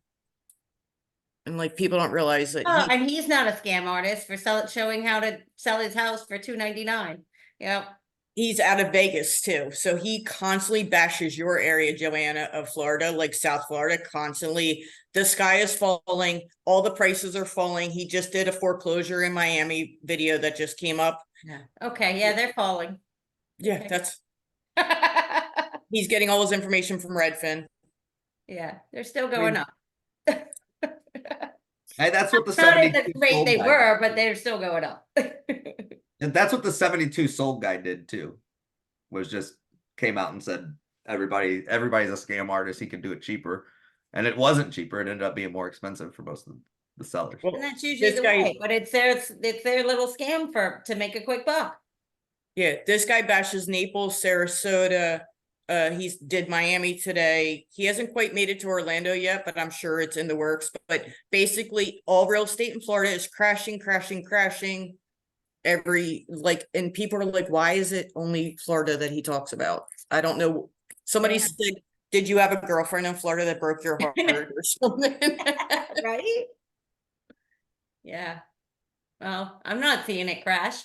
And like people don't realize that Oh, and he's not a scam artist for showing how to sell his house for $299. Yep. he's out of Vegas too. So he constantly bashes your area, Joanna, of Florida, like South Florida, constantly. The sky is falling, all the prices are falling. He just did a foreclosure in Miami video that just came up. Yeah. Okay, yeah, they're falling. Yeah, that's he's getting all his information from Redfin. Yeah, they're still going up. Hey, that's what the Not at 72 the rate sold they guy were, did. but they're still going up. And that's what the 72 sold guy did too. Was just came out and said everybody's a scam artist, he can do it cheaper. And it wasn't cheaper, it ended up being more expensive for most of the sellers. Well, And that's usually this the guy- way, but it's their little scam to make a quick buck. Yeah, this guy bashes Naples, Sarasota. He's did Miami today. He hasn't quite made it to Orlando yet, but I'm sure it's in the works. But basically, all real estate in Florida is crashing, crashing, crashing. And people are like, why is it only Florida that he talks about? I don't know. Somebody Yeah. said, did you have a girlfriend in Florida that broke your heart or something? Right? Yeah. Well, I'm not seeing it crash.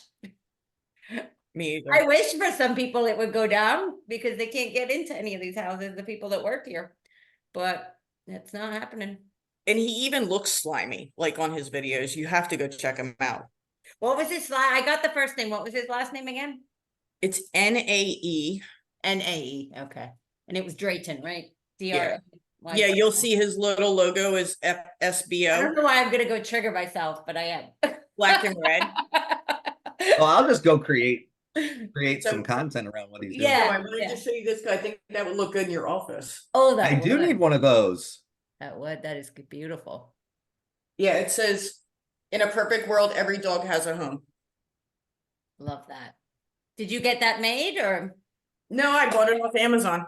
Me either. I wish for some people it would go down because they can't get into any of these houses, the people that work here. But it's not happening. And he even looks slimy, like on his videos. You have to go check him out. What was his last? I got the first name. What was his last name again? It's NAE. NAE. Okay. And it was Drayton, right? Yeah. DRA. Yeah, you'll see his little logo is I don't SBO, know why I'm gonna go trigger myself, but I am. black and red. Well, I'll just go create So- some content around what he's doing. Yeah. I wanted to show you this guy. I think that would look good in your office. Oh, I that do would. need one of those. That would. That is beautiful. Yeah, it says, in a perfect world, every dog has a home. Love that. Did you get that made or? No, I bought it off Amazon.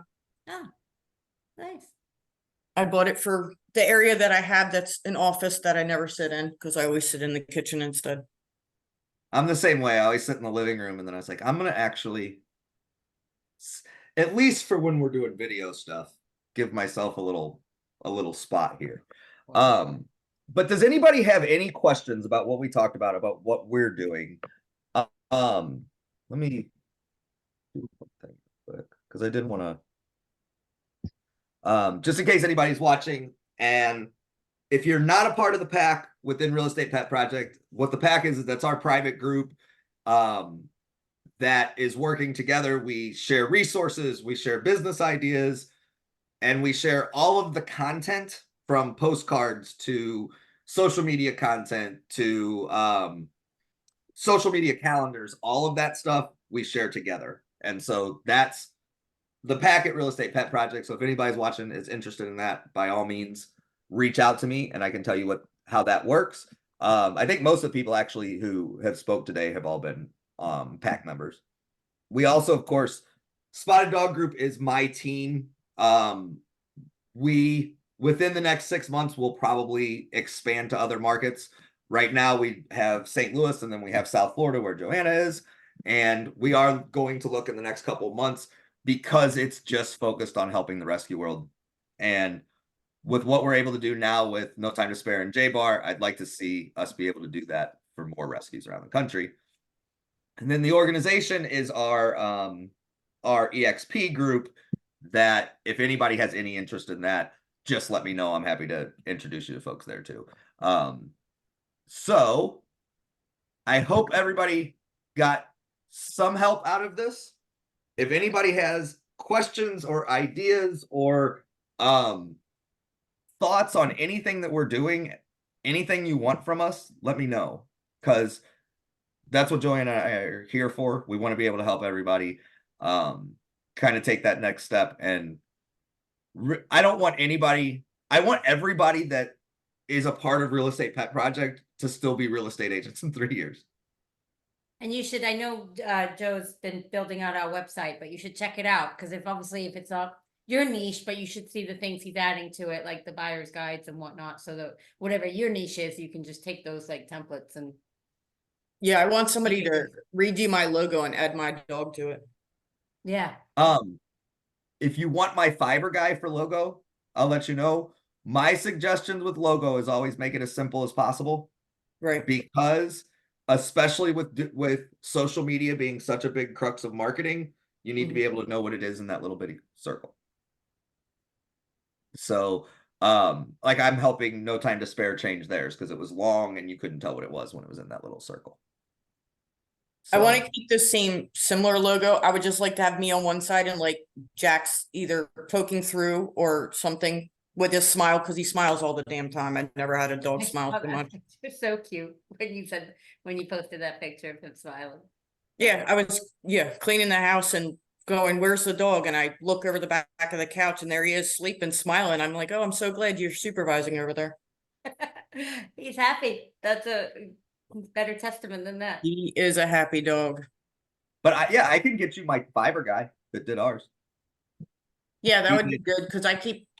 Oh, nice. I bought it for the area that I have that's an office that I never sit in because I always sit in the kitchen instead. I'm the same way. I always sit in the living room and then I was like, I'm gonna actually, at least for when we're doing video stuff, give myself a little spot here. But does anybody have any questions about what we talked about what we're doing? Let me do one thing quick because I did want to. Just in case anybody's watching, and if you're not a part of the pack within Real Estate Pet Project, what the pack is that's our private group that is working together. We share resources, we share business ideas, and we share all of the content from postcards to social media content to social media calendars. All of that stuff we share together. And so that's the Packet Real Estate Pet Project. So if anybody's watching is interested in that, by all means, reach out to me and I can tell you how that works. I think most of the people actually who have spoke today have all been pack members. We also, of course, Spotted Dog Group is my team. We within the next 6 months will probably expand to other markets. Right now we have St. Louis and then we have South Florida where Joanna is, and we are going to look in the next couple of months because it's just focused on helping the rescue world. And with what we're able to do now with No Time to Spare and J-Bar, I'd like to see us be able to do that for more rescues around the country. And then the organization is our EXP group that if anybody has any interest in that, just let me know. I'm happy to introduce you to folks there too. So I hope everybody got some help out of this. If anybody has questions or ideas or thoughts on anything that we're doing, anything you want from us, let me know. Because that's what Joanne and I are here for. We want to be able to help everybody kind of take that next step. And I don't want anybody, I want everybody that is a part of Real Estate Pet Project to still be real estate agents in 3 years. And you should, I know Joe's been building out our website, but you should check it out, because if it's up your niche, but you should see the things he's adding to it, like the buyer's guides and whatnot, so that whatever your niche is, you can just take those like templates and. Yeah, I want somebody to redo my logo and add my dog to it. Yeah. If you want my fiber guy for logo, I'll let you know. My suggestions with logo is always make it as simple as possible, Right. because especially with social media being such a big crux of marketing, you need to be able to know what it is in that little bitty circle. So like I'm helping No Time to Spare change theirs because it was long and you couldn't tell what it was when it was in that little circle. I want So to keep the same similar logo. I would just like to have me on one side and like Jack's either poking through or something with his smile, because he smiles all the damn time. I never had a dog I smile saw so that much. picture, so cute when you posted that picture of him smiling. Yeah, I was cleaning the house and going, "Where's the dog?" And I look over the back of the couch and there he is sleeping, smiling. I'm like, "Oh, I'm so glad you're supervising over there." He's happy. That's a better testament than that. He is a happy dog. but I can get you my fiber guy that did ours. Yeah, that He would be did. good, because I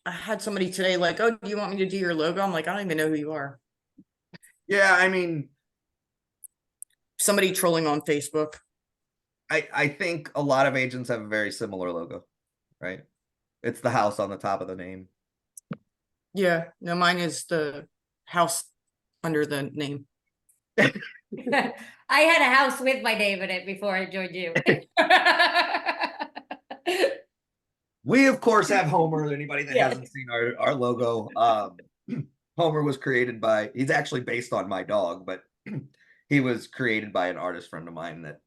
had somebody today like, "Oh, do you want me to do your logo?" I'm like, "I don't even know who you are." Yeah, I mean, Somebody trolling on Facebook. I think a lot of agents have a very similar logo, right? It's the house on the top of the name. Yeah, no, mine is the house under the name. I had a house with my name in it before I joined you. We of course have Homer. Anybody that Yeah. hasn't seen our logo, Homer was created by, he's actually based on my dog, but he was created by an artist friend of mine that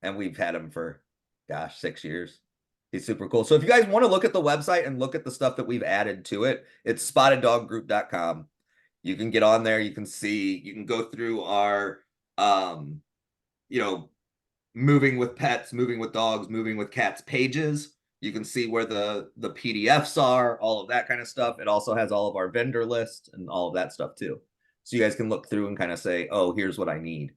and we've had him for gosh 6 years. He's super cool. So if you guys want to look at the website and look at the stuff that we've added to it, it's spotteddog.group.com. You can get on there, you can see, you can go through our you know, moving with pets, moving with dogs, moving with cats pages. You can see where the PDFs are, all of that kind of stuff. It also has all of our vendor list and all of that stuff too. So you guys can look through and kind of say, oh, here's what I need.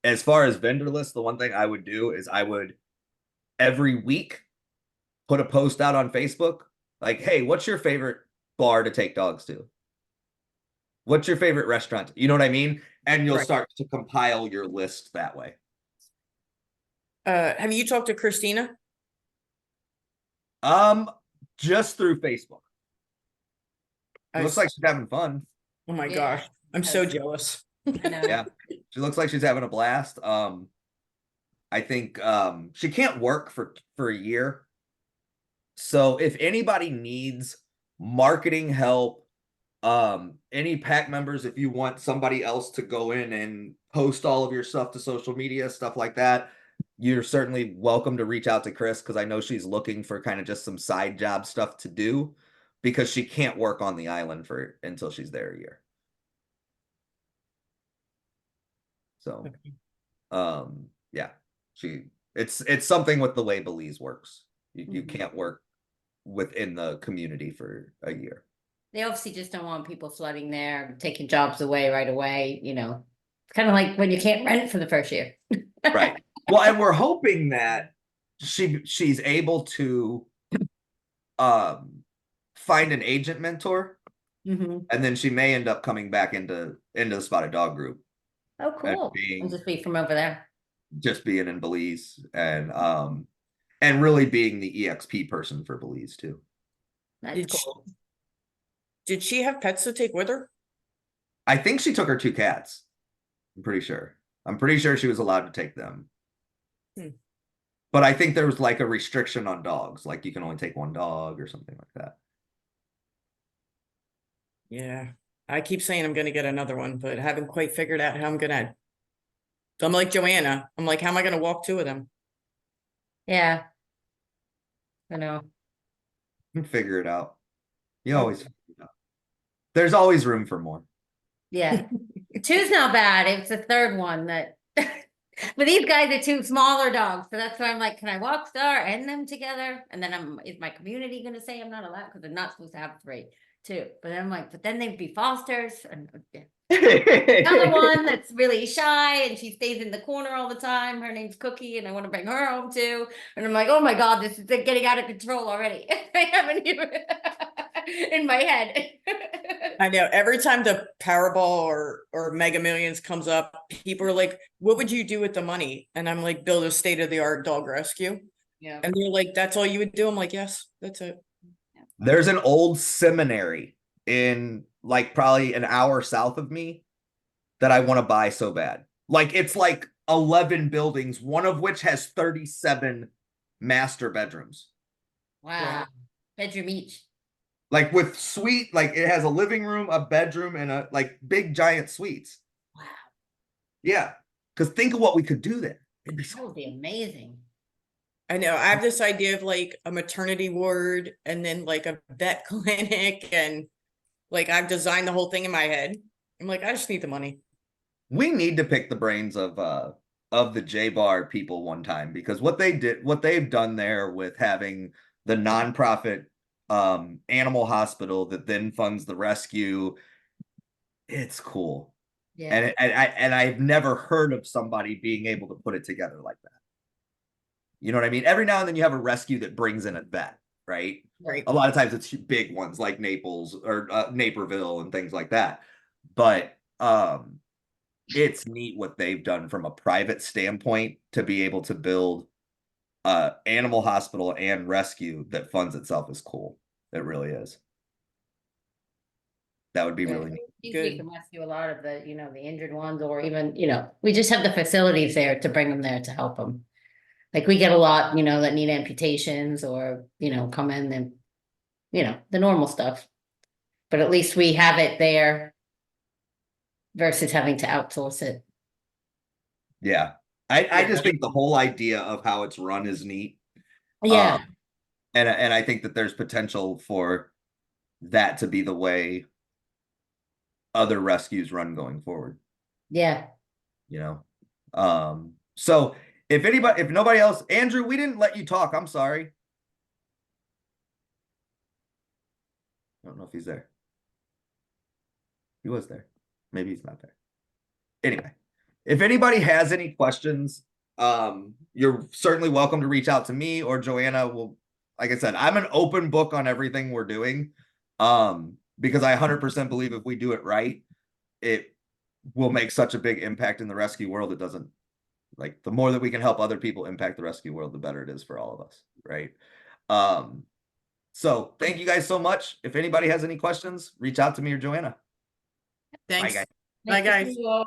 As far as vendor list, the one thing I would do is I would every week put a post out on Facebook like, hey, what's your favorite bar to take dogs to? What's your favorite restaurant? You know what I mean? And you'll Right. start to compile your list that way. Have you talked to Christina? Just through Facebook. It I looks s- like she's having fun. Oh my Yeah. gosh, I'm so jealous. I know. Yeah. She looks like she's having a blast. I think she can't work for a year. So if anybody needs marketing help, any pack members, if you want somebody else to go in and post all of your stuff to social media, stuff like that, you're certainly welcome to reach out to Chris, because I know she's looking for kind of just some side job stuff to do, because she can't work on the island until she's there a year. So yeah, it's something with the way Belize works. You can't work within the community for a year. They obviously just don't want people flooding there, taking jobs away right away, you know. It's kind of like when you can't rent for the first year. Right. Well, and we're hoping that she's able to find an agent mentor, Mhm. and then she may end up coming back into the Spotted Dog group Oh, and cool. And just be from over there. just being in Belize and really being the EXP person for Belize too. That's Did cool. Did she have pets to take with her? I think she took her 2 cats. I'm pretty sure. I'm pretty sure she was allowed to take them. But I think there was like a restriction on dogs, like you can only take 1 dog or something like that. Yeah, I keep saying I'm gonna get another one, but haven't quite figured out how I'm gonna. So I'm like Joanna, I'm like, how am I gonna walk two of them? Yeah. I know. You can figure it out. You Oh. always figure it out. There's always room for more. Yeah. Two's not bad. It's the third one that, but these guys are two smaller dogs. So that's why I'm like, can I walk Star and them together? And then is my community gonna say I'm not allowed? Because they're not supposed to have three, too. But then I'm like, but then they'd be fosters and yeah. Another one that's really shy and she stays in the corner all the time. Her name's Cookie and I want to bring her home too. And I'm like, oh my God, this is getting out of control already. I haven't even in my head. I know every time the Powerball or Mega Millions comes up, people are like, what would you do with the money? And I'm like, build a state-of-the-art dog rescue. Yeah. And they're like, that's all you would do? I'm like, yes, that's it. There's an old seminary in like probably an hour south of me that I want to buy so bad. Like it's like 11 buildings, one of which has 37 master bedrooms. Wow. Bedroom each. Like with suite, like it has a living room, a bedroom, and a like big giant suites. Wow. Yeah. Because think of what we could do there. It'd be That so would be amazing. I know. I have this idea of like a maternity ward and then like a vet clinic and like I've designed the whole thing in my head. I'm like, I just need the money. we need to pick the brains of the J Bar people one time because what they've done there with having the nonprofit animal hospital that then funds the rescue, it's cool. Yeah. And I've never heard of somebody being able to put it together like that. You know what I mean? Every now and then you have a rescue that brings in a vet, right? Right. A lot of times it's big ones like Naples or Naperville and things like that. But it's neat what they've done from a private standpoint to be able to build animal hospital and rescue that funds itself is cool. It really is. That would be Yeah. really neat. We Good. can rescue a lot of the, the injured ones or even, we just have the facilities there to bring them there to help them. Like we get a lot, that need amputations or, come in and, the normal stuff. But at least we have it there versus having to outsource it. Yeah. I just think the whole idea of how it's run is neat. Yeah. And I think that there's potential for that to be the way other rescues run going forward, Yeah. So if nobody else, Andrew, we didn't let you talk. I'm sorry. I don't know if he's there. He was there. Maybe he's not there. Anyway, if anybody has any questions, you're certainly welcome to reach out to me or Joanna. Like I said, I'm an open book on everything we're doing. Because I 100% believe if we do it right, it will make such a big impact in the rescue world. It doesn't like the more that we can help other people impact the rescue world, the better it is for all of us. Right. So thank you guys so much. If anybody has any questions, reach out to me or Joanna. Thanks. Bye, guys. Bye, Thank guys. you all.